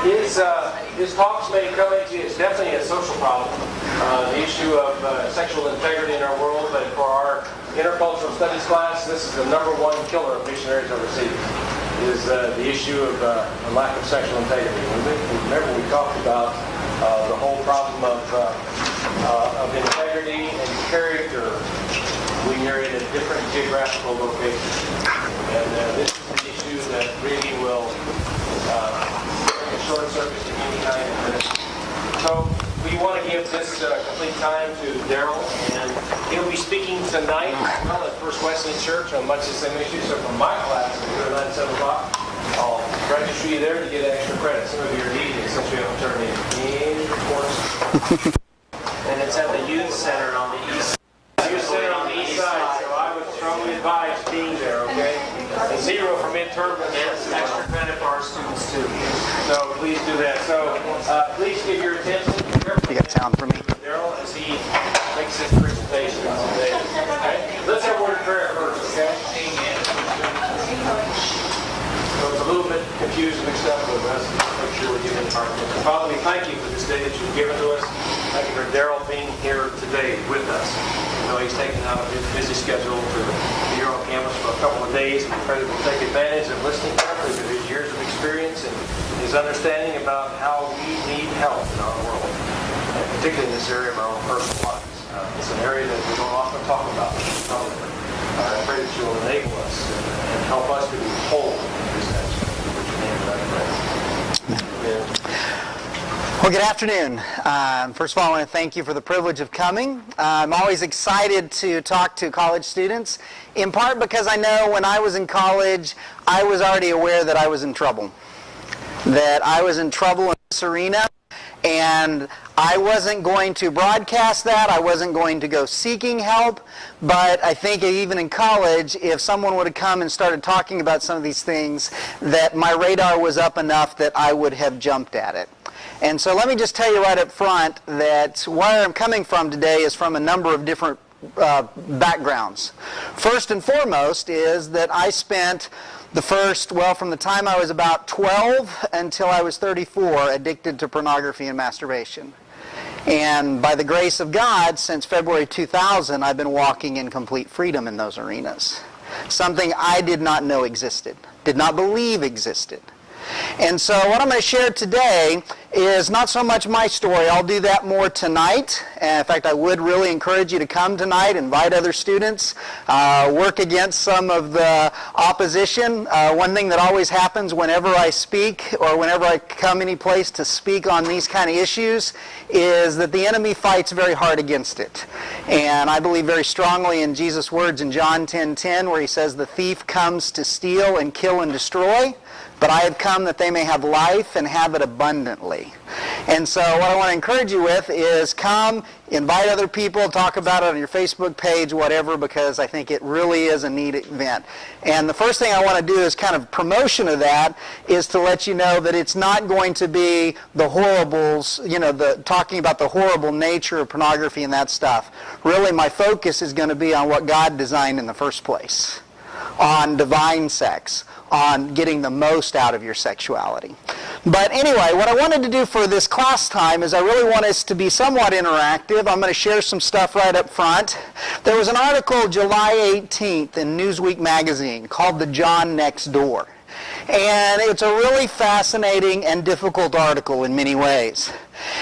His talks may come into it's definitely a social problem. The issue of sexual integrity in our world, but for our intercultural studies class, this is the #1 killer of missionaries overseas. Is the issue of a lack of sexual integrity. Remember we talked about the whole problem of integrity and character when you're in a different geographical location. And this is the issue that really will bring a short circuit to any kind of ministry. So we want to give this complete time to Darrell, and he'll be speaking tonight as well at First Wesleyan Church on much the same issue. So from my class, we're at 7 o'clock. I'll register you there to get extra credit. Some of you are needing it since we haven't turned in any course. And it's at the Youth Center on the east side. Youth Center on the east side, so I would strongly advise being there, okay? And 0 for midterm and extra credit for our students too. So please do that. So please give your attention. You got sound for me? Darrell as he makes his presentation today. Okay? Let's have a word of prayer first, okay? Amen. So it's a little bit confused and mixed up, but let's make sure we're giving our attention. Father, we thank you for this day that you've given to us. Thank you for Darrell being here today with us. You know, he's taken out of his busy schedule to be here on campus for a couple of days. We pray that we'll take advantage of listening carefully to his years of experience and his understanding about how we need help in our world, and particularly in this area of our own personal lives. It's an area that we don't often talk about. I pray that you will enable us and help us to be whole in this next. Well, good afternoon. First of all, I want to thank you for the privilege of coming. I'm always excited to talk to college students, in part because I know when I was in college, I was already aware that I was in trouble. That I was in trouble in this arena, and I wasn't going to broadcast that. I wasn't going to go seeking help. But I think even in college, if someone would have come and started talking about some of these things, that my radar was up enough that I would have jumped at it. And so let me just tell you right up front that where I'm coming from today is from a number of different backgrounds. First and foremost is that I spent from the time I was about 12 until I was 34, addicted to pornography and masturbation. And by the grace of God, since February 2000, I've been walking in complete freedom in those arenas. Something I did not know existed, did not believe existed. And so what I'm going to share today is not so much my story. I'll do that more tonight. In fact, I would really encourage you to come tonight, invite other students, work against some of the opposition. One thing that always happens whenever I speak or whenever I come any place to speak on these kind of issues is that the enemy fights very hard against it. And I believe very strongly in Jesus' words in John 10:10 where he says, "The thief comes to steal and kill and destroy. But I have come that they may have life and have it abundantly." And so what I want to encourage you with is come, invite other people, talk about it on your Facebook page, whatever, because I think it really is a neat event. And the first thing I want to do is kind of promotion of that is to let you know that it's not going to be the horribles, talking about the horrible nature of pornography and that stuff. Really, my focus is going to be on what God designed in the first place, on divine sex, on getting the most out of your sexuality. But anyway, what I wanted to do for this class time is I really want us to be somewhat interactive. I'm going to share some stuff right up front. There was an article July 18th in Newsweek magazine called "The John Next Door." And it's a really fascinating and difficult article in many ways.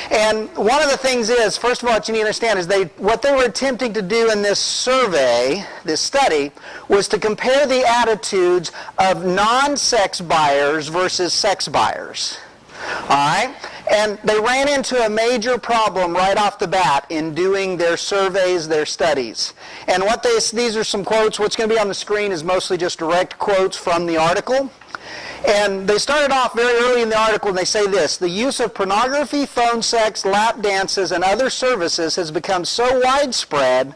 And one of the things is, first of all, what you need to understand is what they were attempting to do in this survey, this study, was to compare the attitudes of non-sex buyers versus sex buyers. All right? And they ran into a major problem right off the bat in doing their surveys, their studies. And these are some quotes. What's going to be on the screen is mostly just direct quotes from the article. And they started off very early in the article and they say this: "The use of pornography, phone sex, lap dances, and other services has become so widespread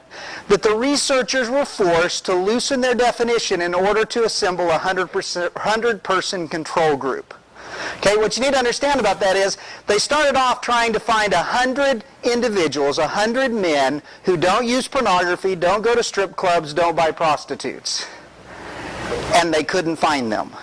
that the researchers were forced to loosen their definition in order to assemble a 100-person control group." Okay, what you need to understand about that is they started off trying to find 100 individuals, 100 men who don't use pornography, don't go to strip clubs, don't buy prostitutes. And they couldn't find them.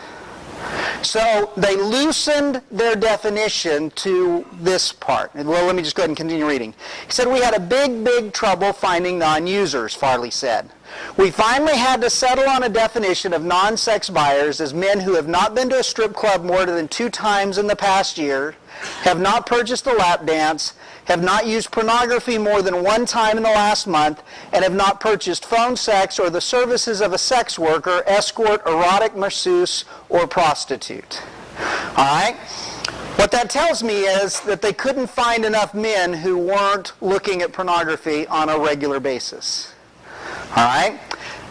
So they loosened their definition to this part. Well, let me just go ahead and continue reading. He said, we had a big trouble finding non-users, Farley said. We finally had to settle on a definition of non-sex buyers as men who have not been to a strip club more than 2 times in the past year, have not purchased a lap dance, have not used pornography more than 1 time in the last month, and have not purchased phone sex or the services of a sex worker, escort, erotic masseuse, or prostitute. All right? What that tells me is that they couldn't find enough men who weren't looking at pornography on a regular basis. All right?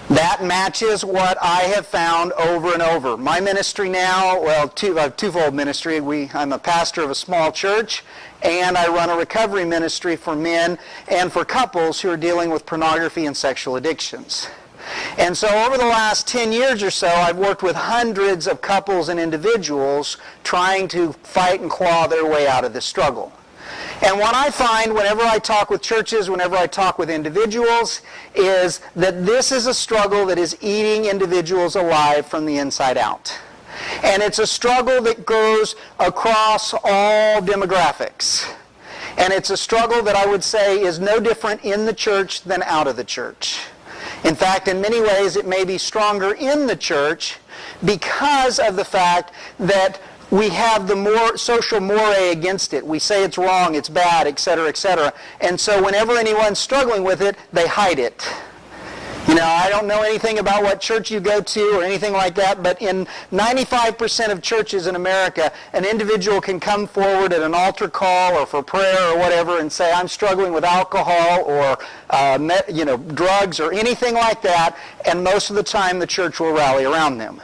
That matches what I have found over and over. My ministry now, well, twofold ministry. I'm a pastor of a small church, and I run a recovery ministry for men and for couples who are dealing with pornography and sexual addictions. And so over the last 10 years or so, I've worked with hundreds of couples and individuals trying to fight and claw their way out of this struggle. And what I find whenever I talk with churches, whenever I talk with individuals, is that this is a struggle that is eating individuals alive from the inside out. And it's a struggle that goes across all demographics. And it's a struggle that I would say is no different in the church than out of the church. In fact, in many ways, it may be stronger in the church because of the fact that we have the more social moray against it. We say it's wrong, it's bad, etc., etc. And so whenever anyone's struggling with it, they hide it. You know, I don't know anything about what church you go to or anything like that, but in 95% of churches in America, an individual can come forward at an altar call or for prayer or whatever and say, I'm struggling with alcohol or drugs or anything like that, and most of the time the church will rally around them.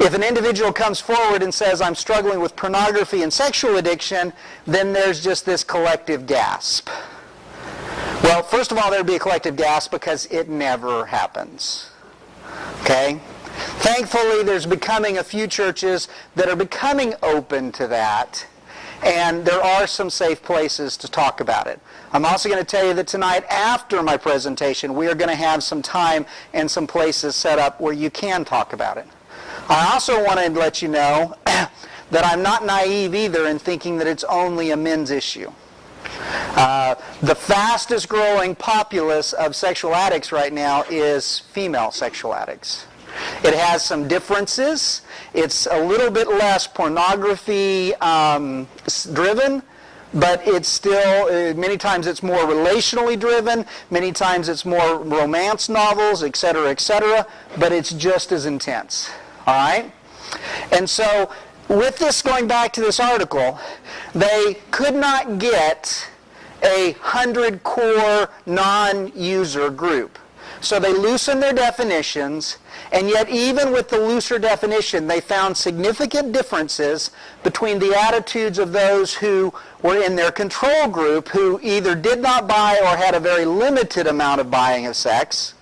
If an individual comes forward and says, I'm struggling with pornography and sexual addiction, then there's just this collective gasp. Well, first of all, there'd be a collective gasp because it never happens. Okay? Thankfully, there's becoming a few churches that are becoming open to that, and there are some safe places to talk about it. I'm also going to tell you that tonight, after my presentation, we are going to have some time and some places set up where you can talk about it. I also want to let you know that I'm not naive either in thinking that it's only a men's issue. The fastest growing populace of sexual addicts right now is female sexual addicts. It has some differences. It's a little bit less pornography driven, but it's still, many times it's more relationally driven, many times it's more romance novels, etc., but it's just as intense. All right? And so, with this, going back to this article, they could not get a 100-core non-user group. So they loosened their definitions, and yet even with the looser definition, they found significant differences between the attitudes of those who were in their control group, who either did not buy or had a very limited amount of buying of sex,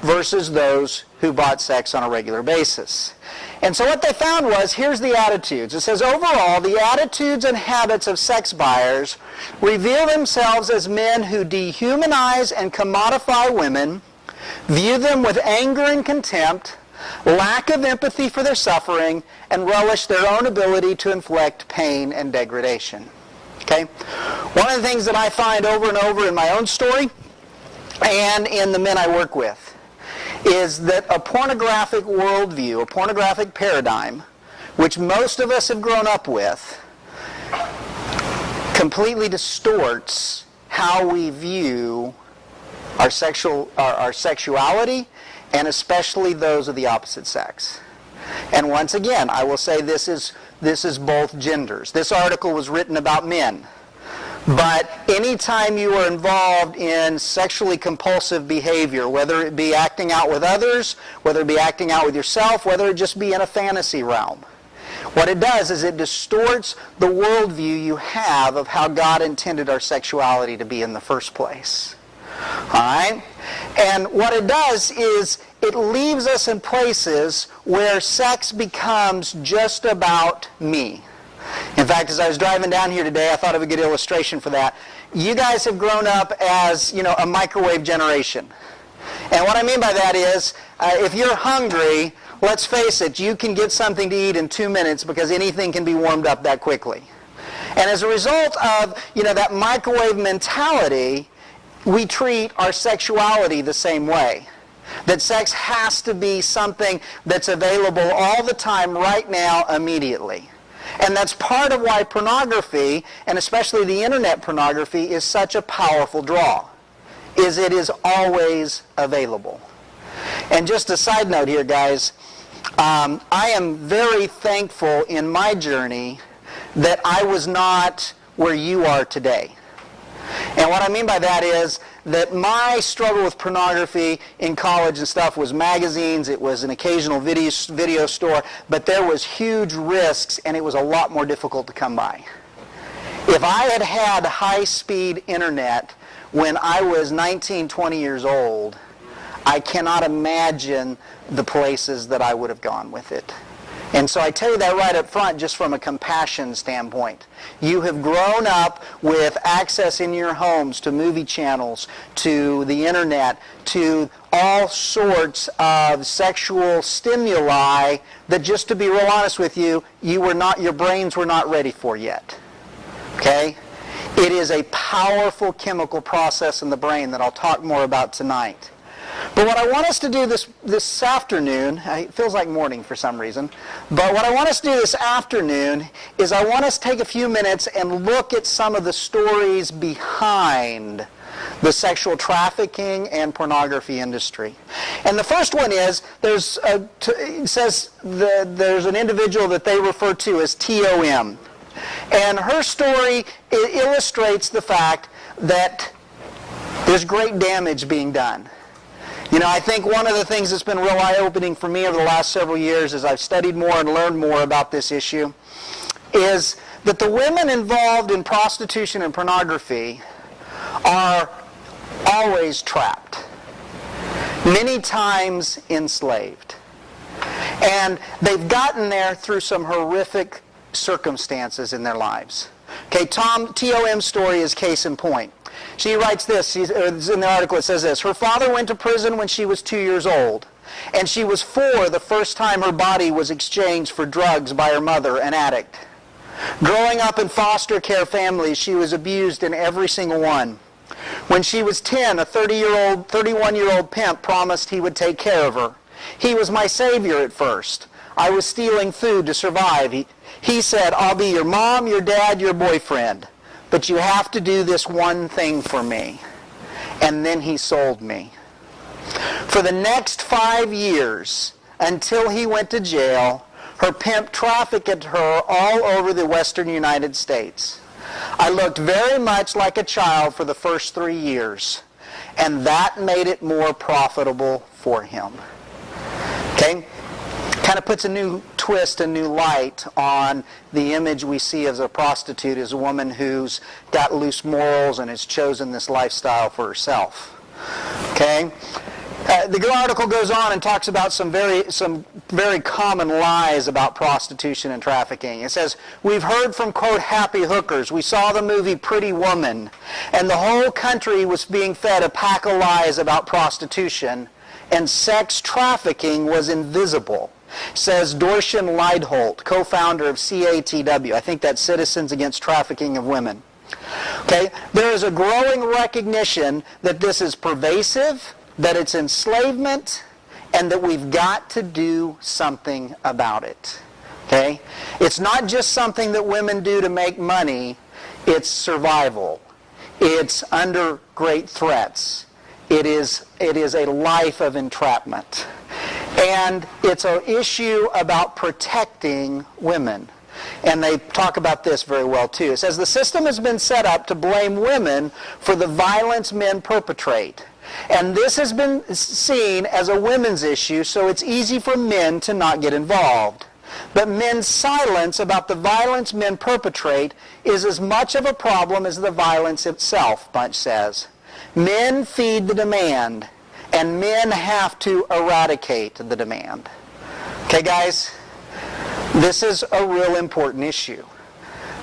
versus those who bought sex on a regular basis. And so what they found was, here's the attitudes. It says, overall, the attitudes and habits of sex buyers reveal themselves as men who dehumanize and commodify women, view them with anger and contempt, lack of empathy for their suffering, and relish their own ability to inflict pain and degradation. Okay? One of the things that I find over and over in my own story and in the men I work with is that a pornographic worldview, a pornographic paradigm, which most of us have grown up with, completely distorts how we view our sexuality, and especially those of the opposite sex. And once again, I will say this is both genders. This article was written about men. But anytime you are involved in sexually compulsive behavior, whether it be acting out with others, whether it be acting out with yourself, whether it just be in a fantasy realm, what it does is it distorts the worldview you have of how God intended our sexuality to be in the first place. All right? And what it does is it leaves us in places where sex becomes just about me. In fact, as I was driving down here today, I thought of a good illustration for that. You guys have grown up as, a microwave generation. And what I mean by that is, if you're hungry, let's face it, you can get something to eat in 2 minutes because anything can be warmed up that quickly. And as a result of, that microwave mentality, we treat our sexuality the same way. That sex has to be something that's available all the time, right now, immediately. And that's part of why pornography, and especially the internet pornography, is such a powerful draw, is it is always available. And just a side note here, guys, I am very thankful in my journey that I was not where you are today. And what I mean by that is that my struggle with pornography in college and stuff was magazines, it was an occasional video store, but there was huge risks and it was a lot more difficult to come by. If I had had high-speed internet when I was 19, 20 years old, I cannot imagine the places that I would have gone with it. And so I tell you that right up front just from a compassion standpoint. You have grown up with access in your homes to movie channels, to the internet, to all sorts of sexual stimuli that, just to be real honest with you, your brains were not ready for yet. Okay? It is a powerful chemical process in the brain that I'll talk more about tonight. But what I want us to do this afternoon, it feels like morning for some reason, but what I want us to do this afternoon is I want us to take a few minutes and look at some of the stories behind the sexual trafficking and pornography industry. And the first one is, there's an individual that they refer to as TOM. And her story illustrates the fact that there's great damage being done. I think one of the things that's been real eye-opening for me over the last several years as I've studied more and learned more about this issue is that the women involved in prostitution and pornography are always trapped, many times enslaved. And they've gotten there through some horrific circumstances in their lives. Okay, TOM's story is case in point. She writes this, in the article it says this: her father went to prison when she was 2 years old, and she was 4 the first time her body was exchanged for drugs by her mother, an addict. Growing up in foster care families, she was abused in every single one. When she was 10, a 31-year-old pimp promised he would take care of her. He was my savior at first. I was stealing food to survive. He said, "I'll be your mom, your dad, your boyfriend. But you have to do this one thing for me." And then he sold me. For the next 5 years, until he went to jail, her pimp trafficked her all over the western United States. I looked very much like a child for the first 3 years, and that made it more profitable for him. Okay? Kind of puts a new twist, a new light on the image we see as a prostitute, as a woman who's got loose morals and has chosen this lifestyle for herself. Okay? The article goes on and talks about some very common lies about prostitution and trafficking. It says, "We've heard from, quote, happy hookers. We saw the movie Pretty Woman, and the whole country was being fed a pack of lies about prostitution, and sex trafficking was invisible," says Dorschen Leidholt, co-founder of CATW. I think that's Citizens Against Trafficking of Women. Okay? There is a growing recognition that this is pervasive, that it's enslavement, and that we've got to do something about it. Okay? It's not just something that women do to make money, it's survival. It's under great threats. It is a life of entrapment. And it's an issue about protecting women. And they talk about this very well too. It says, the system has been set up to blame women for the violence men perpetrate. And this has been seen as a women's issue, so it's easy for men to not get involved. But men's silence about the violence men perpetrate is as much of a problem as the violence itself, Bunch says. Men feed the demand, and men have to eradicate the demand. Okay, guys? This is a real important issue.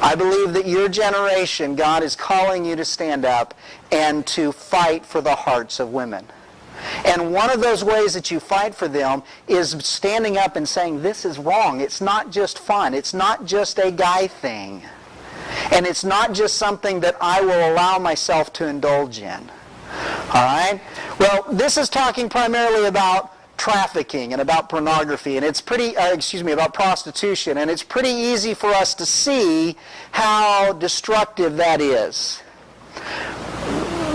I believe that your generation, God is calling you to stand up and to fight for the hearts of women. And one of those ways that you fight for them is standing up and saying, this is wrong. It's not just fun. It's not just a guy thing. And it's not just something that I will allow myself to indulge in. All right? Well, this is talking primarily about trafficking and about pornography, and it's pretty, about prostitution, and it's pretty easy for us to see how destructive that is.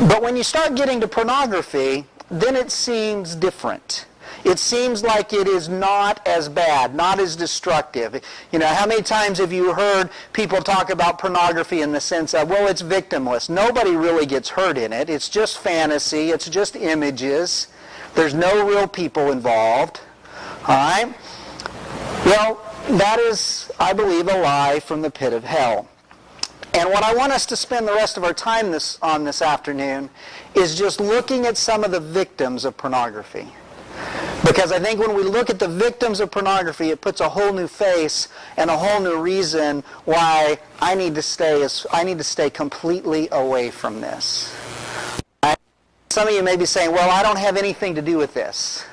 But when you start getting to pornography, then it seems different. It seems like it is not as bad, not as destructive. You know, how many times have you heard people talk about pornography in the sense of, well, it's victimless. Nobody really gets hurt in it. It's just fantasy. It's just images. There's no real people involved. All right? Well, that is, I believe, a lie from the pit of hell. And what I want us to spend the rest of our time on this afternoon is just looking at some of the victims of pornography. Because I think when we look at the victims of pornography, it puts a whole new face and a whole new reason why I need to stay completely away from this. Some of you may be saying, well, I don't have anything to do with this.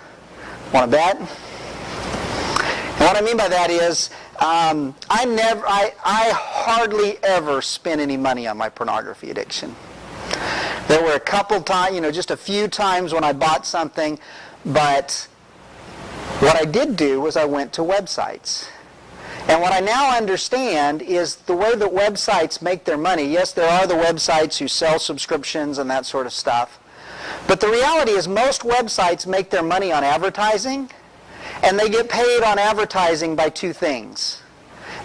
Want to bet? And what I mean by that is, I hardly ever spent any money on my pornography addiction. There were a couple times, just a few times when I bought something, but what I did do was I went to websites. And what I now understand is the way that websites make their money. Yes, there are the websites who sell subscriptions and that sort of stuff. But the reality is most websites make their money on advertising, and they get paid on advertising by two things.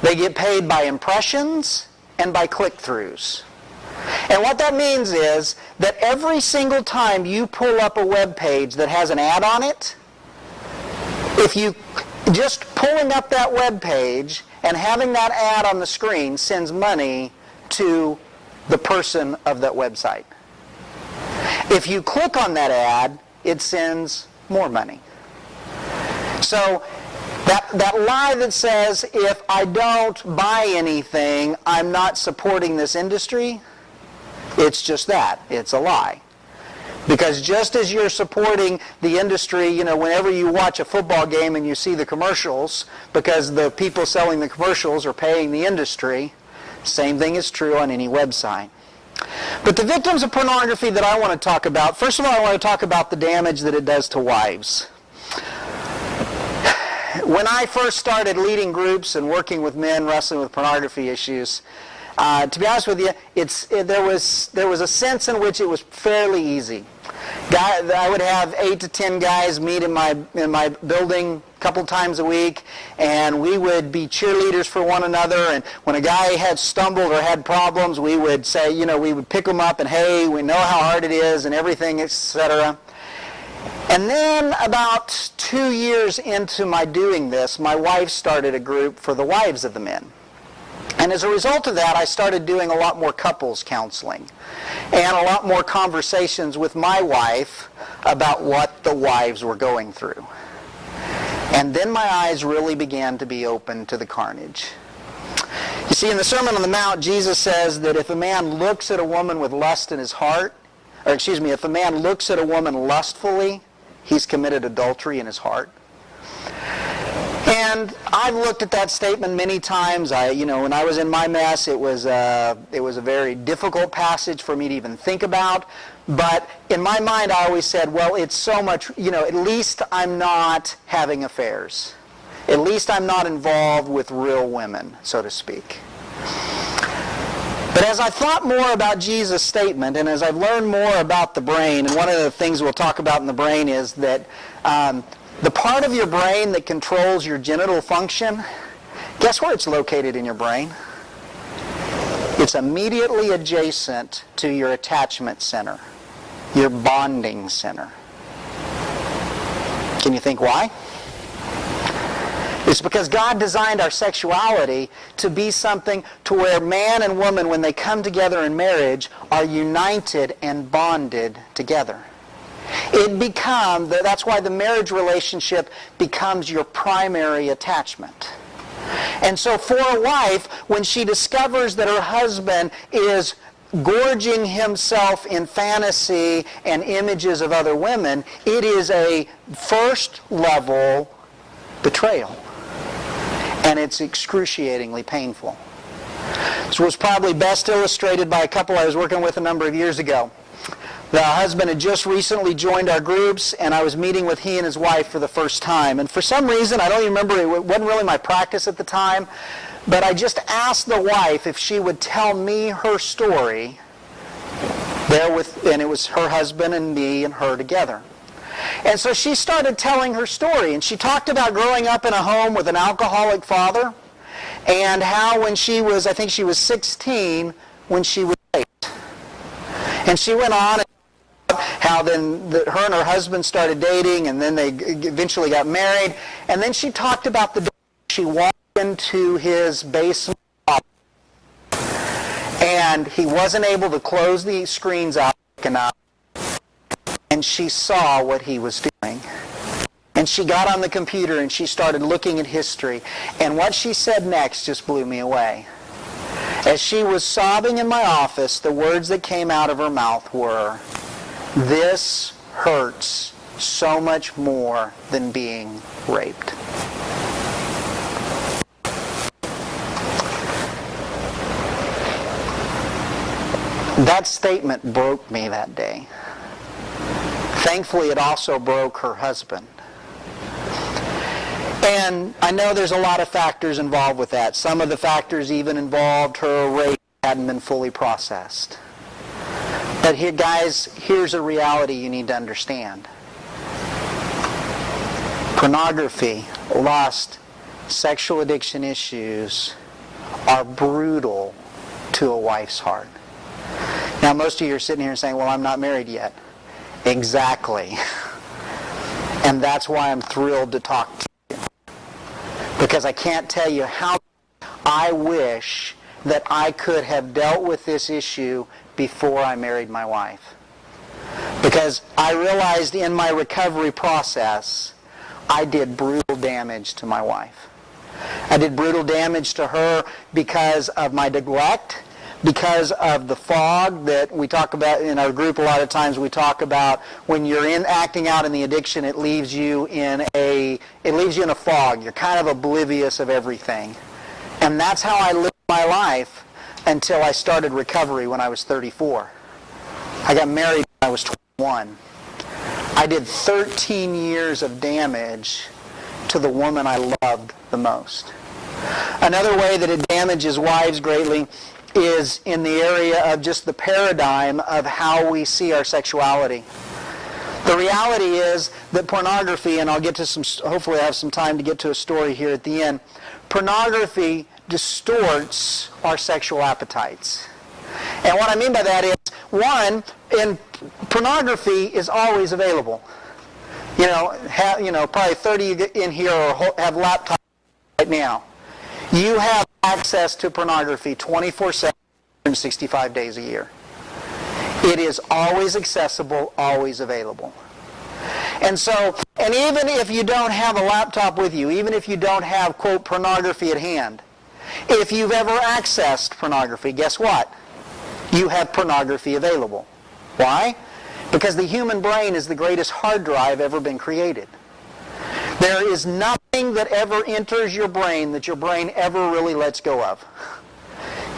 They get paid by impressions and by click-throughs. And what that means is that every single time you pull up a web page that has an ad on it, if you just pulling up that web page and having that ad on the screen sends money to the person of that website. If you click on that ad, it sends more money. So that lie that says, if I don't buy anything, I'm not supporting this industry, it's just that. It's a lie. Because just as you're supporting the industry, whenever you watch a football game and you see the commercials, because the people selling the commercials are paying the industry, same thing is true on any website. But the victims of pornography that I want to talk about, first of all, I want to talk about the damage that it does to wives. When I first started leading groups and working with men wrestling with pornography issues, to be honest with you, there was a sense in which it was fairly easy. I would have 8 to 10 guys meet in my building a couple times a week, and we would be cheerleaders for one another. And when a guy had stumbled or had problems, we would say, we would pick him up and, hey, we know how hard it is and everything, etc. And then about 2 years into my doing this, my wife started a group for the wives of the men. And as a result of that, I started doing a lot more couples counseling and a lot more conversations with my wife about what the wives were going through. And then my eyes really began to be open to the carnage. You see, in the Sermon on the Mount, Jesus says that if a man looks at a woman with lust in his heart, if a man looks at a woman lustfully, he's committed adultery in his heart. And I've looked at that statement many times. When I was in my mess, it was a very difficult passage for me to even think about. But in my mind, I always said, well, it's so much, at least I'm not having affairs. At least I'm not involved with real women, so to speak. But as I thought more about Jesus' statement, and as I've learned more about the brain, and one of the things we'll talk about in the brain is that the part of your brain that controls your genital function, guess where it's located in your brain? It's immediately adjacent to your attachment center, your bonding center. Can you think why? It's because God designed our sexuality to be something to where man and woman, when they come together in marriage, are united and bonded together. That's why the marriage relationship becomes your primary attachment. And so for a wife, when she discovers that her husband is gorging himself in fantasy and images of other women, it is a first-level betrayal. And it's excruciatingly painful. This was probably best illustrated by a couple I was working with a number of years ago. The husband had just recently joined our groups, and I was meeting with he and his wife for the first time. And for some reason, I don't even remember, it wasn't really my practice at the time, but I just asked the wife if she would tell me her story and it was her husband and me and her together. And so she started telling her story, and she talked about growing up in a home with an alcoholic father, and how when she was, I think she was 16, when she was raped. And she went on how then her and her husband started dating, and then they eventually got married. And then she talked about the day she walked into his basement, and he wasn't able to close the screens out enough, and she saw what he was doing. And she got on the computer and she started looking at history. And what she said next just blew me away. As she was sobbing in my office, the words that came out of her mouth were, "This hurts so much more than being raped." That statement broke me that day. Thankfully, it also broke her husband. And I know there's a lot of factors involved with that. Some of the factors even involved her rape hadn't been fully processed. But here, guys, here's a reality you need to understand. Pornography, lust, sexual addiction issues are brutal to a wife's heart. Now, most of you are sitting here saying, well, I'm not married yet. Exactly. And that's why I'm thrilled to talk to you. Because I can't tell you how I wish that I could have dealt with this issue before I married my wife. Because I realized in my recovery process, I did brutal damage to my wife. I did brutal damage to her because of my neglect, because of the fog that we talk about in our group. A lot of times we talk about when you're acting out in the addiction, it leaves you in a fog. You're kind of oblivious of everything. And that's how I lived my life until I started recovery when I was 34. I got married when I was 21. I did 13 years of damage to the woman I loved the most. Another way that it damages wives greatly is in the area of just the paradigm of how we see our sexuality. The reality is that pornography, and I'll get to hopefully I have some time to get to a story here at the end, pornography distorts our sexual appetites. And what I mean by that is, one, pornography is always available. Probably 30 in here have laptops right now. You have access to pornography 24/7, 365 days a year. It is always accessible, always available. And even if you don't have a laptop with you, even if you don't have, quote, pornography at hand, if you've ever accessed pornography, guess what? You have pornography available. Why? Because the human brain is the greatest hard drive ever been created. There is nothing that ever enters your brain that your brain ever really lets go of.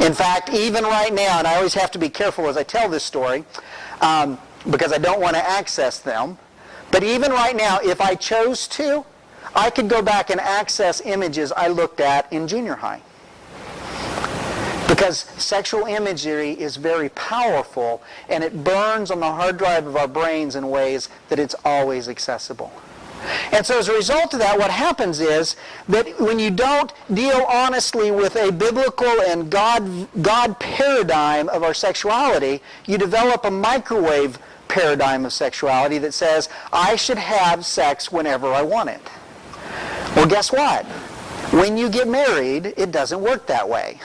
In fact, even right now, and I always have to be careful as I tell this story, because I don't want to access them, but even right now, if I chose to, I could go back and access images I looked at in junior high. Because sexual imagery is very powerful, and it burns on the hard drive of our brains in ways that it's always accessible. And so as a result of that, what happens is that when you don't deal honestly with a biblical and God paradigm of our sexuality, you develop a microwave paradigm of sexuality that says, I should have sex whenever I want it. Well, guess what? When you get married, it doesn't work that way.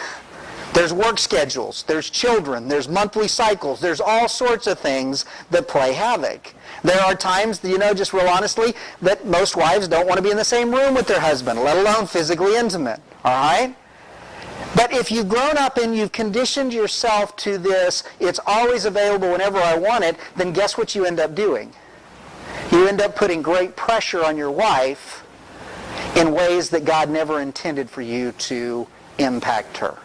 There's work schedules, there's children, there's monthly cycles, there's all sorts of things that play havoc. There are times, just real honestly, that most wives don't want to be in the same room with their husband, let alone physically intimate, all right? But if you've grown up and you've conditioned yourself to this, it's always available whenever I want it, then guess what you end up doing? You end up putting great pressure on your wife in ways that God never intended for you to impact her.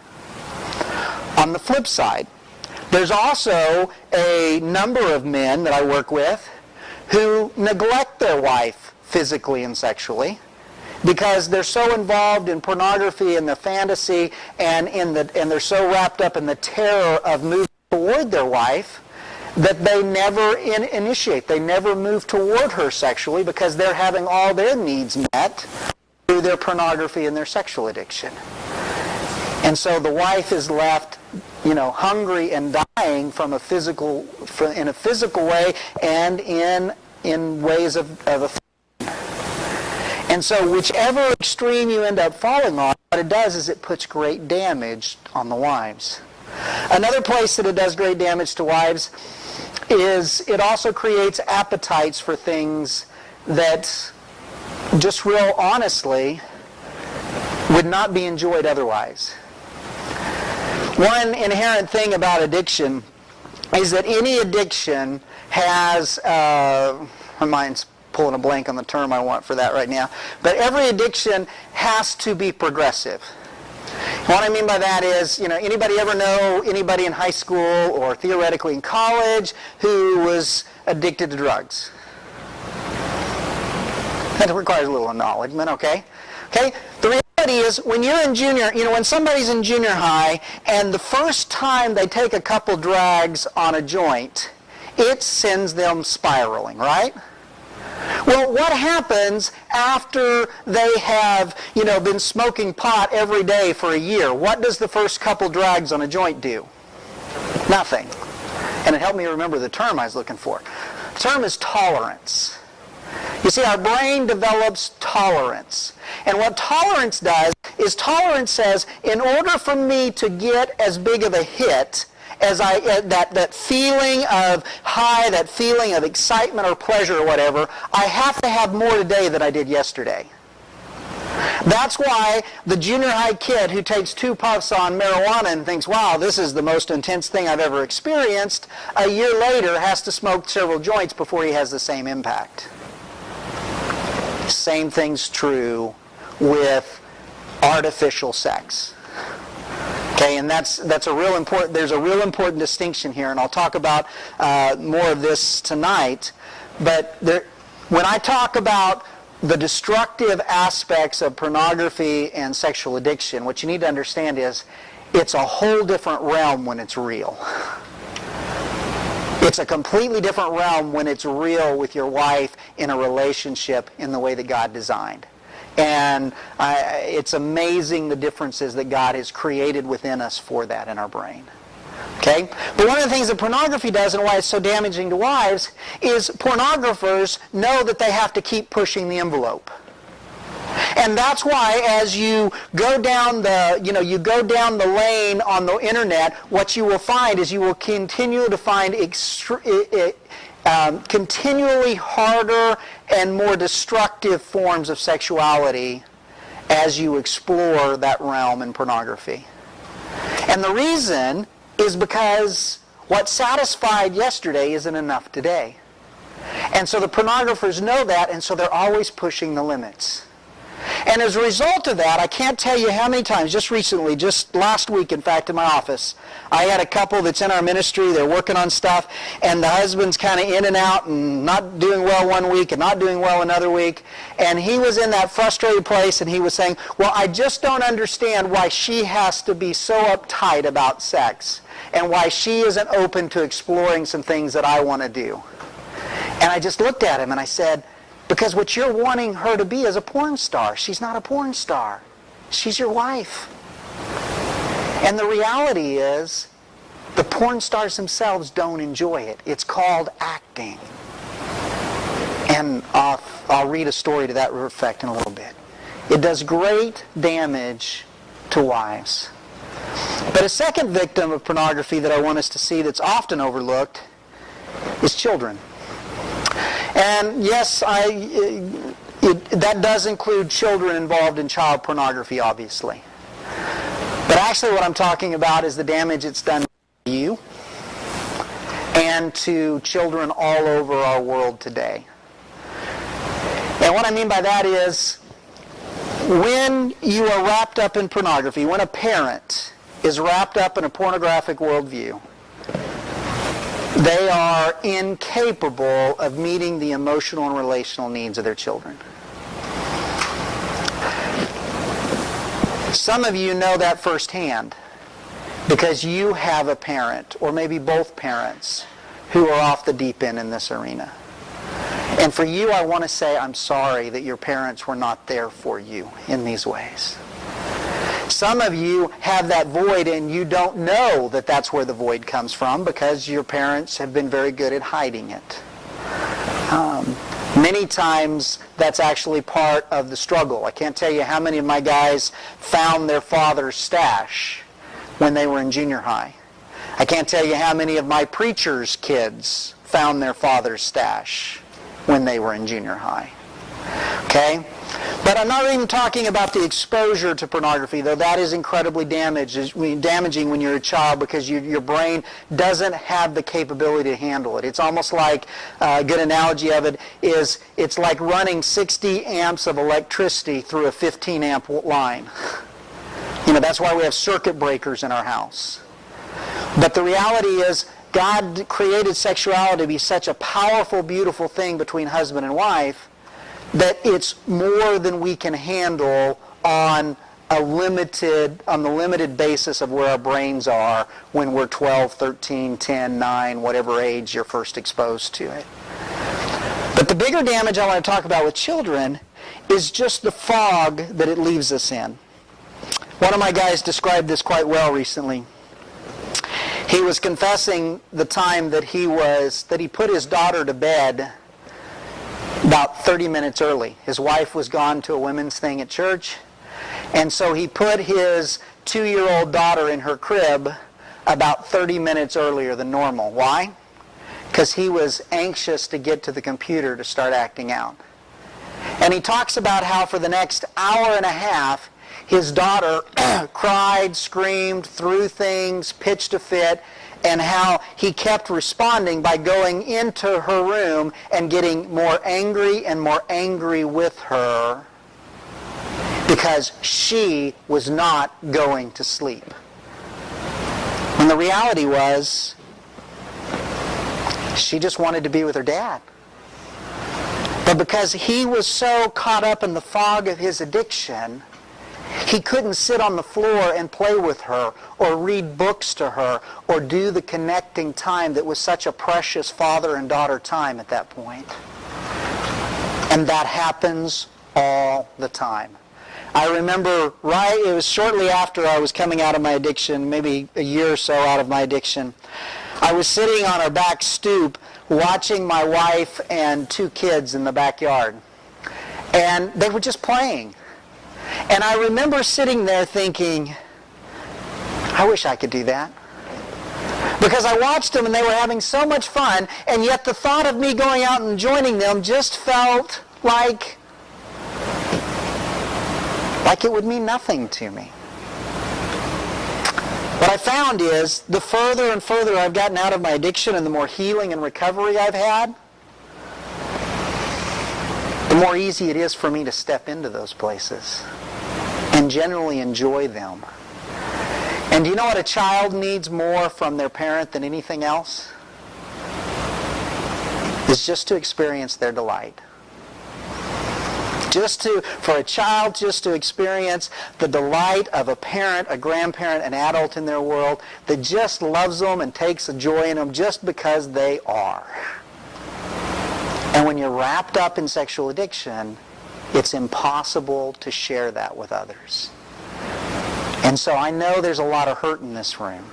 On the flip side, there's also a number of men that I work with who neglect their wife physically and sexually because they're so involved in pornography and the fantasy and they're so wrapped up in the terror of moving toward their wife that they never initiate. They never move toward her sexually because they're having all their needs met through their pornography and their sexual addiction. And so the wife is left, hungry and dying in a physical way and in ways of affliction. And so whichever extreme you end up falling on, what it does is it puts great damage on the wives. Another place that it does great damage to wives is it also creates appetites for things that just real honestly would not be enjoyed otherwise. One inherent thing about addiction is that any addiction has, my mind's pulling a blank on the term I want for that right now, but every addiction has to be progressive. What I mean by that is, anybody ever know anybody in high school or theoretically in college who was addicted to drugs? That requires a little acknowledgement, okay? Okay? The reality is, when you're in when somebody's in junior high and the first time they take a couple drags on a joint, it sends them spiraling, right? Well, what happens after they have, been smoking pot every day for a year? What does the first couple drags on a joint do? Nothing. And it helped me remember the term I was looking for. The term is tolerance. You see, our brain develops tolerance. And what tolerance does is tolerance says, in order for me to get as big of a hit as that feeling of high, that feeling of excitement or pleasure or whatever, I have to have more today than I did yesterday. That's why the junior high kid who takes 2 puffs on marijuana and thinks, wow, this is the most intense thing I've ever experienced, a year later has to smoke several joints before he has the same impact. Same thing's true with artificial sex. Okay, and there's a real important distinction here, and I'll talk about more of this tonight. But when I talk about the destructive aspects of pornography and sexual addiction, what you need to understand is it's a whole different realm when it's real. It's a completely different realm when it's real with your wife in a relationship in the way that God designed. And it's amazing the differences that God has created within us for that in our brain. Okay? But one of the things that pornography does and why it's so damaging to wives is pornographers know that they have to keep pushing the envelope. And that's why as you go down the lane on the internet, what you will find is you will continue to find continually harder and more destructive forms of sexuality as you explore that realm in pornography. And the reason is because what satisfied yesterday isn't enough today. And so the pornographers know that, and so they're always pushing the limits. And as a result of that, I can't tell you how many times, just recently, just last week, in fact, in my office, I had a couple that's in our ministry, they're working on stuff, and the husband's kind of in and out and not doing well one week and not doing well another week. And he was in that frustrated place, and he was saying, well, I just don't understand why she has to be so uptight about sex and why she isn't open to exploring some things that I want to do. And I just looked at him and I said, because what you're wanting her to be is a porn star. She's not a porn star. She's your wife. And the reality is, the porn stars themselves don't enjoy it. It's called acting. And I'll read a story to that effect in a little bit. It does great damage to wives. But a second victim of pornography that I want us to see that's often overlooked is children. And yes, that does include children involved in child pornography, obviously. But But actually what I'm talking about is the damage it's done to you and to children all over our world today. And what I mean by that is, when you are wrapped up in pornography, when a parent is wrapped up in a pornographic worldview, they are incapable of meeting the emotional and relational needs of their children. Some of you know that firsthand because you have a parent, or maybe both parents, who are off the deep end in this arena. And for you, I want to say I'm sorry that your parents were not there for you in these ways. Some of you have that void and you don't know that that's where the void comes from because your parents have been very good at hiding it. Many times that's actually part of the struggle. I can't tell you how many of my guys found their father's stash when they were in junior high. I can't tell you how many of my preachers' kids found their father's stash when they were in junior high. Okay? But I'm not even talking about the exposure to pornography, though that is incredibly damaging when you're a child because your brain doesn't have the capability to handle it. It's almost like, a good analogy of it is, it's like running 60 amps of electricity through a 15 amp line. That's why we have circuit breakers in our house. But the reality is, God created sexuality to be such a powerful, beautiful thing between husband and wife that it's more than we can handle on the limited basis of where our brains are when we're 12, 13, 10, 9, whatever age you're first exposed to it. But the bigger damage I want to talk about with children is just the fog that it leaves us in. One of my guys described this quite well recently. He was confessing the time that he put his daughter to bed about 30 minutes early. His wife was gone to a women's thing at church, and so he put his 2-year-old daughter in her crib about 30 minutes earlier than normal. Why? Because he was anxious to get to the computer to start acting out. And he talks about how for the next hour and a half, his daughter cried, screamed, threw things, pitched a fit, and how he kept responding by going into her room and getting more angry with her because she was not going to sleep. And the reality was, she just wanted to be with her dad. But because he was so caught up in the fog of his addiction, he couldn't sit on the floor and play with her or read books to her or do the connecting time that was such a precious father and daughter time at that point. And that happens all the time. I remember it was shortly after I was coming out of my addiction, maybe a year or so out of my addiction. I was sitting on our back stoop watching my wife and 2 kids in the backyard. And they were just playing. And I remember sitting there thinking, I wish I could do that. Because I watched them and they were having so much fun, and yet the thought of me going out and joining them just felt like it would mean nothing to me. What I found is, the further and further I've gotten out of my addiction and the more healing and recovery I've had, the more easy it is for me to step into those places and generally enjoy them. And do you know what a child needs more from their parent than anything else? Is just to experience their delight. For a child just to experience the delight of a parent, a grandparent, an adult in their world that just loves them and takes a joy in them just because they are. And when you're wrapped up in sexual addiction, it's impossible to share that with others. And so I know there's a lot of hurt in this room.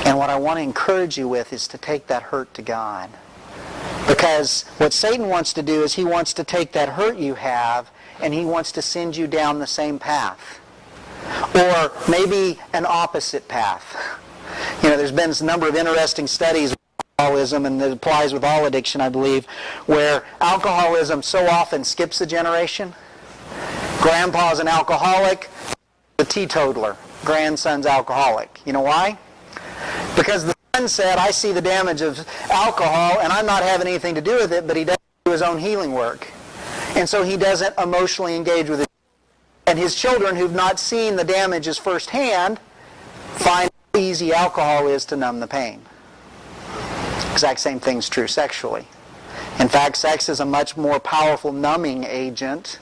And what I want to encourage you with is to take that hurt to God. Because what Satan wants to do is he wants to take that hurt you have and he wants to send you down the same path. Or maybe an opposite path. There's been a number of interesting studies alcoholism, and it applies with all addiction, I believe, where alcoholism so often skips a generation. Grandpa's an alcoholic, the teetotaler, grandson's alcoholic. You know why? Because the son said, I see the damage of alcohol and I'm not having anything to do with it, but he doesn't do his own healing work. And so he doesn't emotionally engage with it. And his children who've not seen the damages firsthand find how easy alcohol is to numb the pain. Exact same thing's true sexually. In fact, sex is a much more powerful numbing agent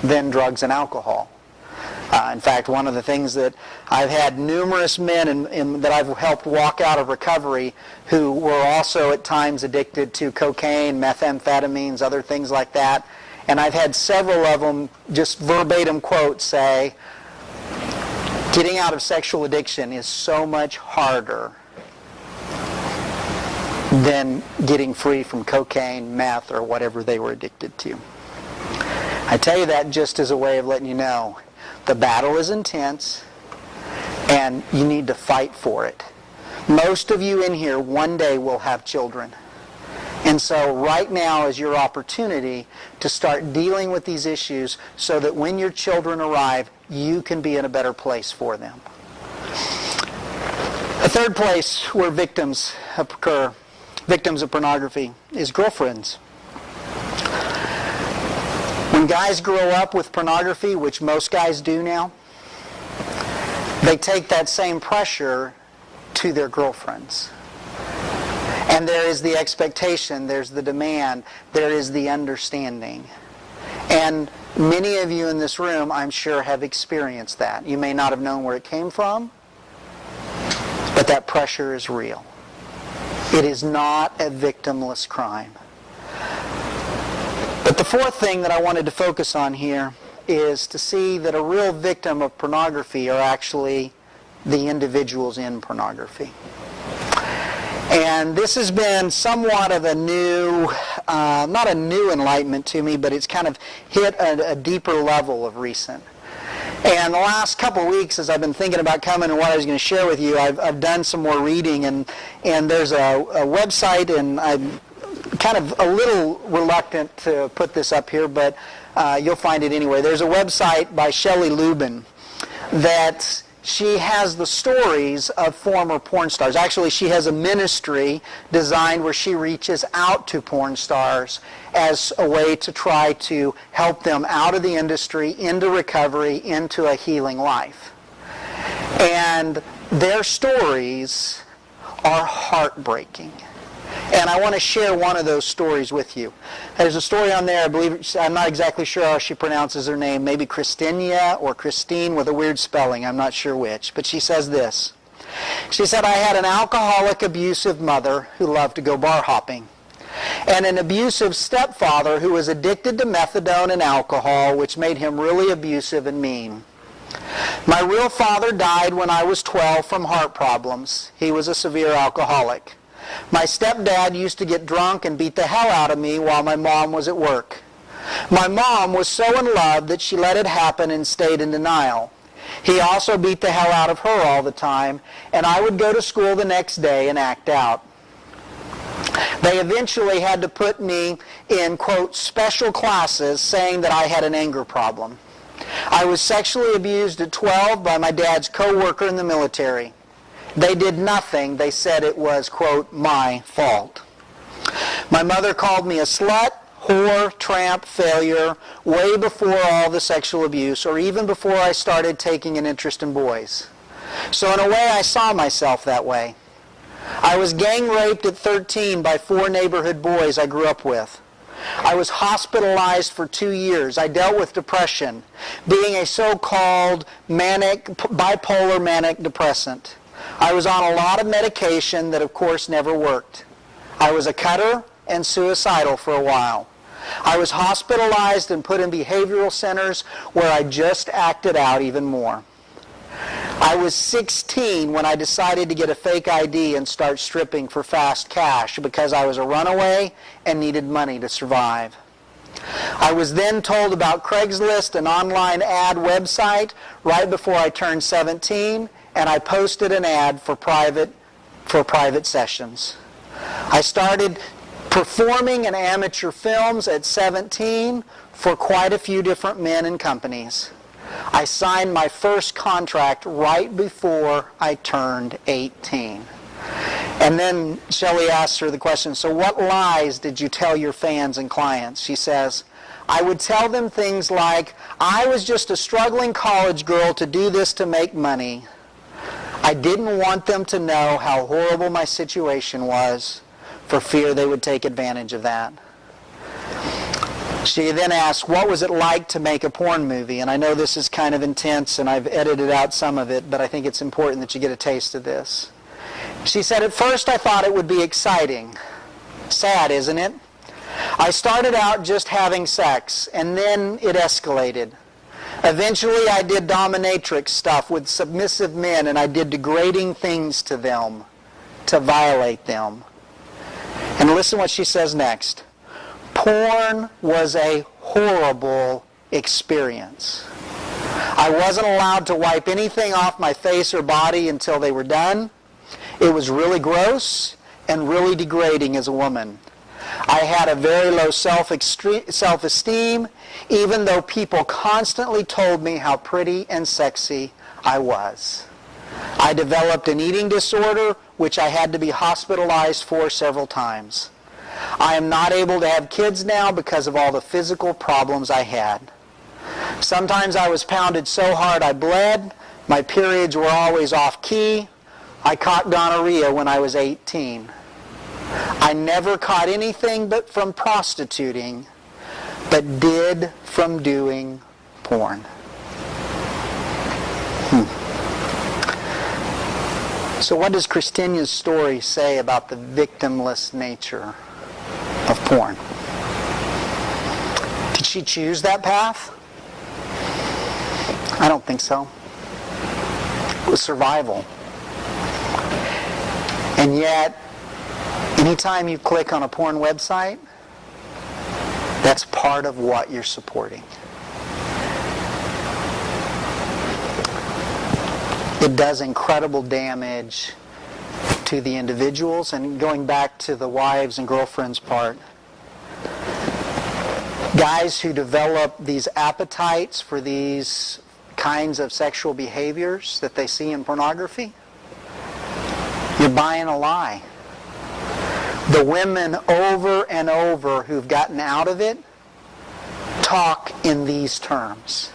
than drugs and alcohol. In fact, one of the things that I've had numerous men that I've helped walk out of recovery who were also at times addicted to cocaine, methamphetamines, other things like that. And I've had several of them just verbatim quotes say, getting out of sexual addiction is so much harder than getting free from cocaine, meth, or whatever they were addicted to. I tell you that just as a way of letting you know the battle is intense and you need to fight for it. Most of you in here one day will have children. And so right now is your opportunity to start dealing with these issues so that when your children arrive, you can be in a better place for them. A third place where victims occur, victims of pornography, is girlfriends. When guys grow up with pornography, which most guys do now, they take that same pressure to their girlfriends. And there is the expectation, there's the demand, there is the understanding. And many of you in this room, I'm sure, have experienced that. You may not have known where it came from, but that pressure is real. It is not a victimless crime. But the fourth thing that I wanted to focus on here is to see that a real victim of pornography are actually the individuals in pornography. And this has been somewhat of a new, not a new enlightenment to me, but it's kind of hit a deeper level of recent. And the last couple weeks, as I've been thinking about coming and what I was going to share with you, I've done some more reading, and there's a website, and I'm kind of a little reluctant to put this up here, but you'll find it anyway. There's a website by Shelley Lubin that she has the stories of former porn stars. Actually, she has a ministry designed where she reaches out to porn stars as a way to try to help them out of the industry, into recovery, into a healing life. And their stories are heartbreaking. And I want to share one of those stories with you. There's a story on there, I believe, I'm not exactly sure how she pronounces her name, maybe Christinia or Christine with a weird spelling, I'm not sure which. But she says this. She said, I had an alcoholic, abusive mother who loved to go bar hopping, and an abusive stepfather who was addicted to methadone and alcohol, which made him really abusive and mean. My real father died when I was 12 from heart problems. He was a severe alcoholic. My stepdad used to get drunk and beat the hell out of me while my mom was at work. My mom was so in love that she let it happen and stayed in denial. He also beat the hell out of her all the time, and I would go to school the next day and act out. They eventually had to put me in, quote, special classes, saying that I had an anger problem. I was sexually abused at 12 by my dad's co-worker in the military. They did nothing. They said it was, quote, my fault. My mother called me a slut, whore, tramp, failure, way before all the sexual abuse, or even before I started taking an interest in boys. So in a way, I saw myself that way. I was gang raped at 13 by 4 neighborhood boys I grew up with. I was hospitalized for 2 years. I dealt with depression, being a so-called bipolar manic depressant. I was on a lot of medication that, of course, never worked. I was a cutter and suicidal for a while. I was hospitalized and put in behavioral centers where I just acted out even more. I was 16 when I decided to get a fake ID and start stripping for fast cash because I was a runaway and needed money to survive. I was then told about Craigslist, an online ad website, right before I turned 17, and I posted an ad for private sessions. I started performing in amateur films at 17 for quite a few different men and companies. I signed my first contract right before I turned 18. And then Shelley asks her the question, so what lies did you tell your fans and clients? She says, I would tell them things like, I was just a struggling college girl to do this to make money. I didn't want them to know how horrible my situation was for fear they would take advantage of that. She then asks, what was it like to make a porn movie? And I know this is kind of intense and I've edited out some of it, but I think it's important that you get a taste of this. She said, at first I thought it would be exciting. Sad, isn't it? I started out just having sex, and then it escalated. Eventually I did dominatrix stuff with submissive men, and I did degrading things to them to violate them. And listen what she says next. Porn was a horrible experience. I wasn't allowed to wipe anything off my face or body until they were done. It was really gross and really degrading as a woman. I had a very low self-esteem, even though people constantly told me how pretty and sexy I was. I developed an eating disorder, which I had to be hospitalized for several times. I am not able to have kids now because of all the physical problems I had. Sometimes I was pounded so hard I bled. My periods were always off key. I caught gonorrhea when I was 18. I never caught anything but from prostituting, but did from doing porn. So what does Christina's story say about the victimless nature of porn? Did she choose that path? I don't think so. It was survival. And yet, anytime you click on a porn website, that's part of what you're supporting. It does incredible damage to the individuals. And going back to the wives and girlfriends part, guys who develop these appetites for these kinds of sexual behaviors that they see in pornography, you're buying a lie. The women over and over who've gotten out of it talk in these terms.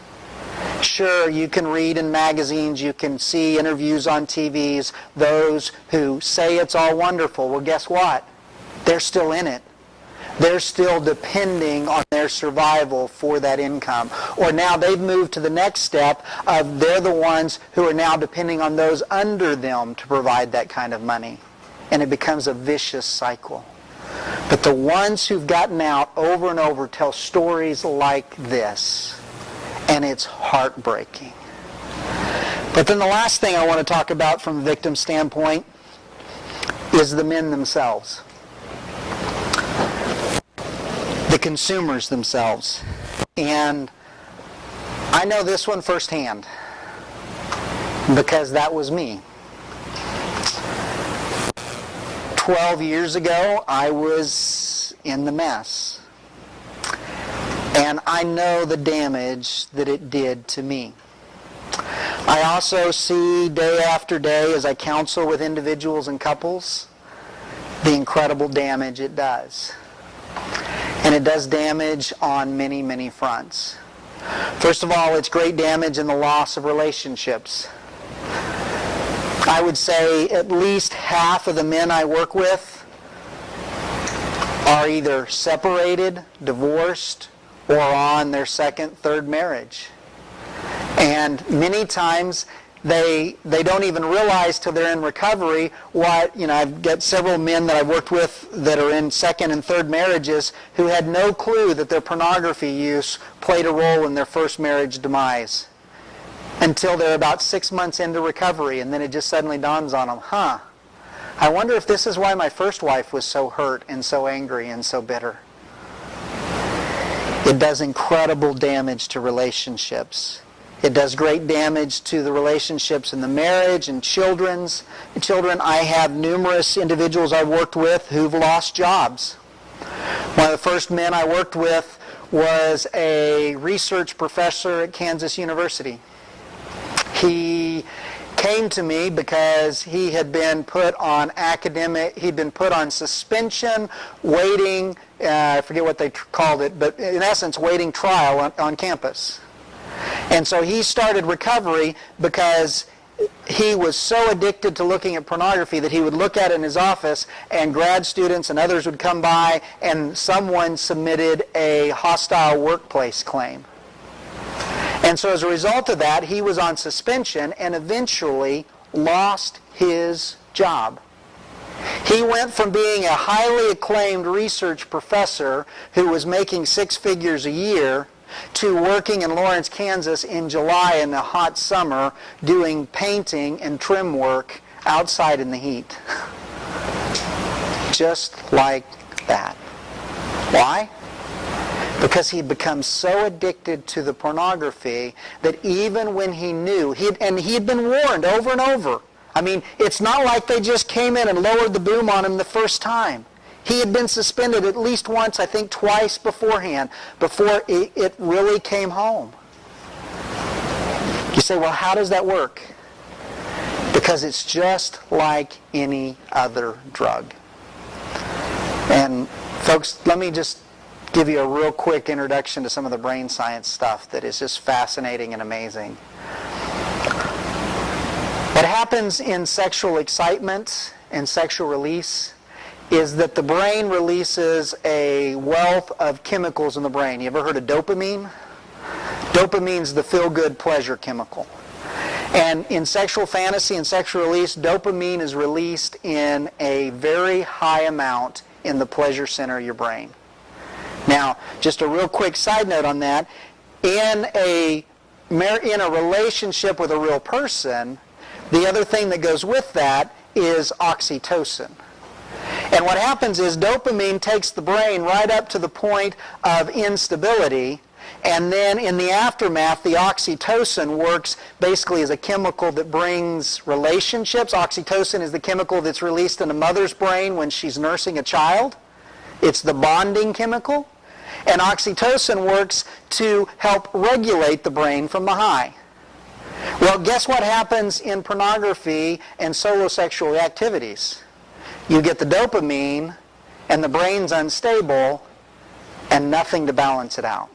Sure, you can read in magazines, you can see interviews on TVs, those who say it's all wonderful. Well, guess what? They're still in it. They're still depending on their survival for that income. Or now they've moved to the next step of they're the ones who are now depending on those under them to provide that kind of money. And it becomes a vicious cycle. But the ones who've gotten out over and over tell stories like this. And it's heartbreaking. But then the last thing I want to talk about from a victim standpoint is the men themselves. The consumers themselves. And I know this one firsthand because that was me. 12 years ago, I was in the mess. And I know the damage that it did to me. I also see day after day as I counsel with individuals and couples the incredible damage it does. And it does damage on many, many fronts. First of all, it's great damage in the loss of relationships. I would say at least half of the men I work with are either separated, divorced, or on their second, third marriage. And many times they don't even realize till they're in recovery what, I've got several men that I've worked with that are in second and third marriages who had no clue that their pornography use played a role in their first marriage demise until they're about 6 months into recovery, and then it just suddenly dawns on them, I wonder if this is why my first wife was so hurt and so angry and so bitter. It does incredible damage to relationships. It does great damage to the relationships in the marriage and children. I have numerous individuals I've worked with who've lost jobs. One of the first men I worked with was a research professor at Kansas University. He came to me because he had been put on suspension, waiting, I forget what they called it, but in essence, waiting trial on campus. And so he started recovery because he was so addicted to looking at pornography that he would look at it in his office, and grad students and others would come by, and someone submitted a hostile workplace claim. And so as a result of that, he was on suspension and eventually lost his job. He went from being a highly acclaimed research professor who was making 6 figures a year to working in Lawrence, Kansas in July in the hot summer doing painting and trim work outside in the heat. Just like that. Why? Because he'd become so addicted to the pornography that even when he knew, he'd been warned over and over. I mean, it's not like they just came in and lowered the boom on him the first time. He had been suspended at least once, I think twice beforehand, before it really came home. You say, well, how does that work? Because it's just like any other drug. And folks, let me just give you a real quick introduction to some of the brain science stuff that is just fascinating and amazing. What happens in sexual excitement and sexual release is that the brain releases a wealth of chemicals in the brain. You ever heard of dopamine? Dopamine's the feel-good pleasure chemical. And in sexual fantasy and sexual release, dopamine is released in a very high amount in the pleasure center of your brain. Now, just a real quick side note on that, in a relationship with a real person, the other thing that goes with that is oxytocin. And what happens is dopamine takes the brain right up to the point of instability, and then in the aftermath, the oxytocin works basically as a chemical that brings relationships. Oxytocin is the chemical that's released in a mother's brain when she's nursing a child. It's the bonding chemical. And oxytocin works to help regulate the brain from the high. Well, guess what happens in pornography and solo sexual activities? You get the dopamine, and the brain's unstable, and nothing to balance it out.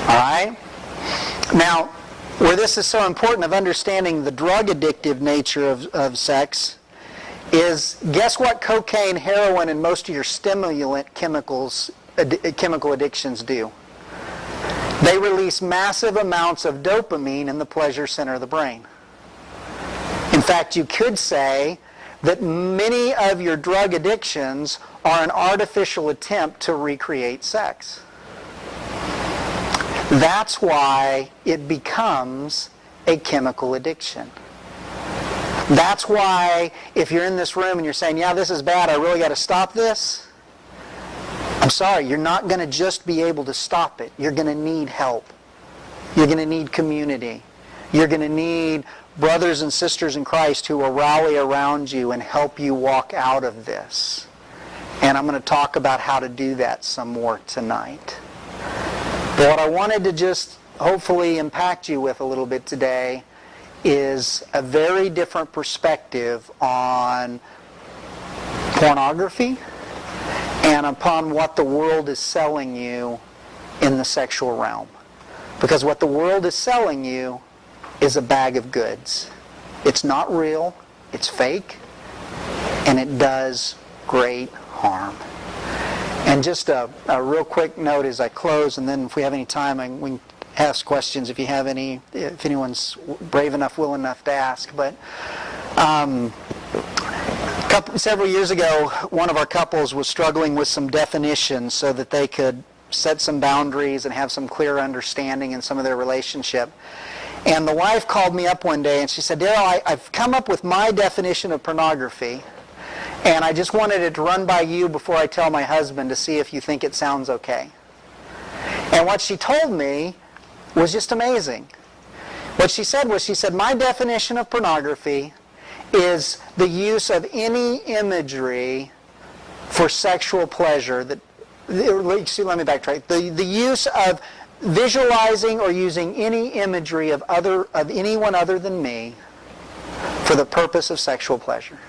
All right? Now, where this is so important of understanding the drug addictive nature of sex is, guess what cocaine, heroin, and most of your stimulant chemical addictions do? They release massive amounts of dopamine in the pleasure center of the brain. In fact, you could say that many of your drug addictions are an artificial attempt to recreate sex. That's why it becomes a chemical addiction. That's why if you're in this room and you're saying, yeah, this is bad, I really got to stop this, I'm sorry, you're not going to just be able to stop it. You're going to need help. You're going to need community. You're going to need brothers and sisters in Christ who will rally around you and help you walk out of this. And I'm going to talk about how to do that some more tonight. But what I wanted to just hopefully impact you with a little bit today is a very different perspective on pornography and upon what the world is selling you in the sexual realm. Because what the world is selling you is a bag of goods. It's not real, it's fake, and it does great harm. And just a real quick note as I close, and then if we have any time, we can ask questions if you have any, if anyone's brave enough, willing enough to ask. But several years ago, one of our couples was struggling with some definitions so that they could set some boundaries and have some clear understanding in some of their relationship. And the wife called me up one day and she said, Darrell, I've come up with my definition of pornography, and I just wanted it to run by you before I tell my husband to see if you think it sounds okay. And what she told me was just amazing. What she said was, my definition of pornography is the use of any imagery for sexual pleasure that let me backtrack. The use of visualizing or using any imagery of anyone other than me for the purpose of sexual pleasure.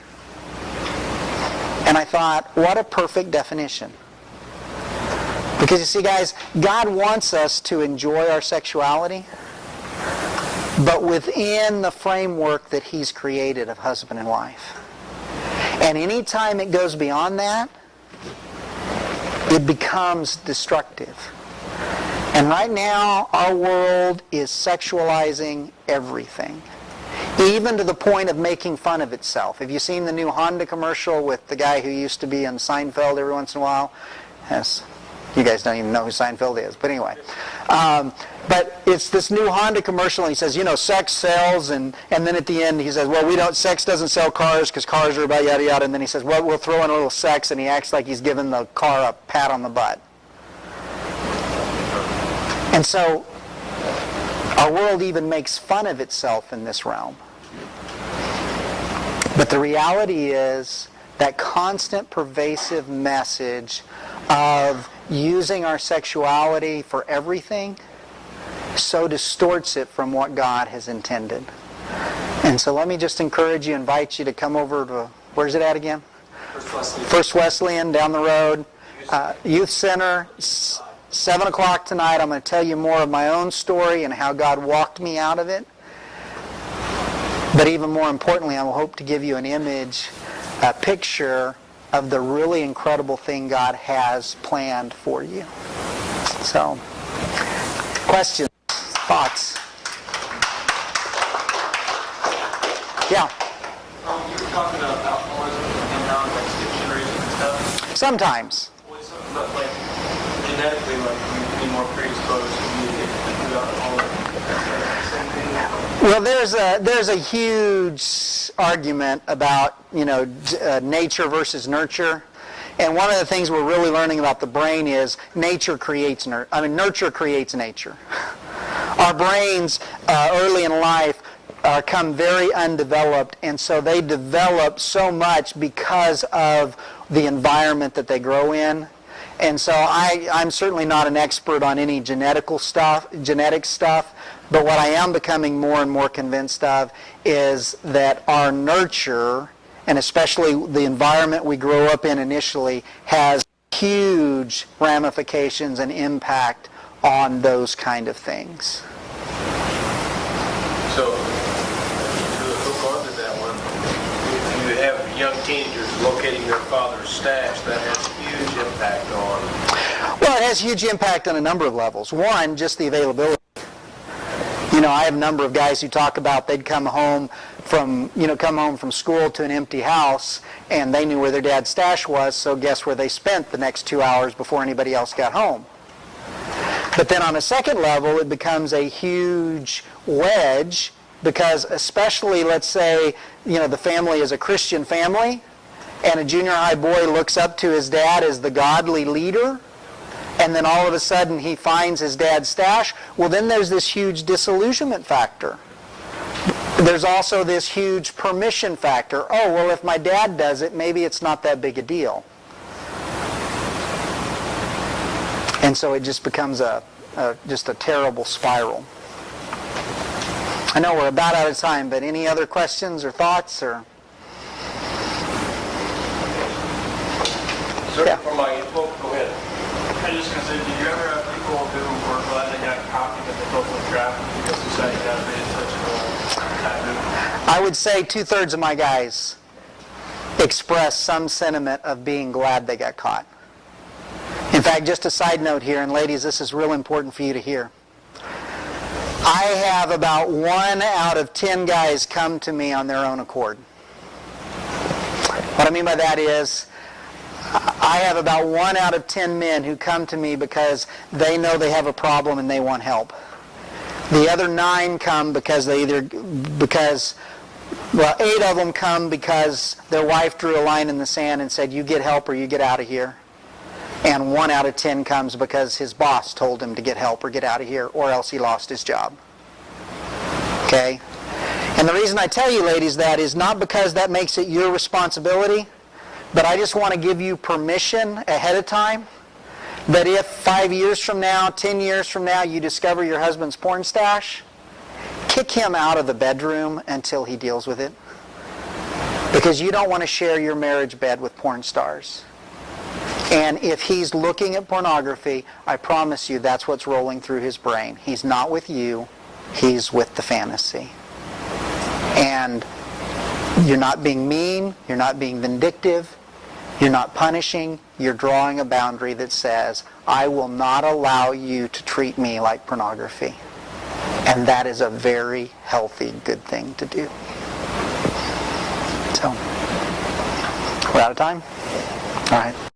And I thought, what a perfect definition. Because you see, guys, God wants us to enjoy our sexuality, but within the framework that He's created of husband and wife. And anytime it goes beyond that, it becomes destructive. And right now, our world is sexualizing everything, even to the point of making fun of itself. Have you seen the new Honda commercial with the guy who used to be on Seinfeld every once in a while? Yes. You guys don't even know who Seinfeld is, but anyway. But it's this new Honda commercial, and he says, sex sells, and then at the end he says, well, sex doesn't sell cars because cars are about yada yada, and then he says, well, we'll throw in a little sex, and he acts like he's giving the car a pat on the butt. And so, our world even makes fun of itself in this realm. But the reality is that constant pervasive message of using our sexuality for everything so distorts it from what God has intended. And so let me just encourage you, invite you to come over to, where's it at again? First Wesleyan, down the road. Youth Center, 7 o'clock tonight. I'm going to tell you more of my own story and how God walked me out of it. But even more importantly, I will hope to give you an image, a picture of the really incredible thing God has planned for you. So, questions, thoughts? Yeah? You were talking about alcoholism and how addiction raising and stuff. Sometimes. But like genetically, like you'd be more predisposed to be addicted to alcohol. Well, there's a huge argument about nature versus nurture, and one of the things we're really learning about the brain is nurture creates nature. Our brains early in life come very undeveloped, and so they develop so much because of the environment that they grow in. And so I'm certainly not an expert on any genetic stuff, but what I am becoming more and more convinced of is that our nurture, and especially the environment we grow up in initially, has huge ramifications and impact on those kind of things. So, to hook on to that one, if you have young teenagers locating their father's stash, that has huge impact on... Well, it has huge impact on a number of levels. One, just the availability. I have a number of guys who talk about they'd come home from school to an empty house, and they knew where their dad's stash was, so guess where they spent the next 2 hours before anybody else got home. But then on a second level, it becomes a huge wedge, because especially, let's say, the family is a Christian family, and a junior high boy looks up to his dad as the godly leader, and then all of a sudden he finds his dad's stash, well, then there's this huge disillusionment factor. There's also this huge permission factor. Oh, well, if my dad does it, maybe it's not that big a deal. And so it just becomes just a terrible spiral. I know we're about out of time, but any other questions or thoughts? Or Sir, for my info, go ahead. I was just going to say, did you ever have people who were glad they got coffee but they both were trapped because society got made such a taboo? I would say 2/3 of my guys express some sentiment of being glad they got caught. In fact, just a side note here, and ladies, this is real important for you to hear. I have about 1 out of 10 guys come to me on their own accord. What I mean by that is, I have about 1 out of 10 men who come to me because they know they have a problem and they want help. The other 9 come because 8 of them come because their wife drew a line in the sand and said, you get help or you get out of here. And 1 out of 10 comes because his boss told him to get help or get out of here, or else he lost his job. Okay? And the reason I tell you, ladies, that is not because that makes it your responsibility, but I just want to give you permission ahead of time But if 5 years from now, 10 years from now, you discover your husband's porn stash, kick him out of the bedroom until he deals with it. Because you don't want to share your marriage bed with porn stars. And if he's looking at pornography, I promise you that's what's rolling through his brain. He's not with you, he's with the fantasy. And you're not being mean, you're not being vindictive, you're not punishing, you're drawing a boundary that says, I will not allow you to treat me like pornography. And that is a very healthy, good thing to do. So, we're out of time? All right.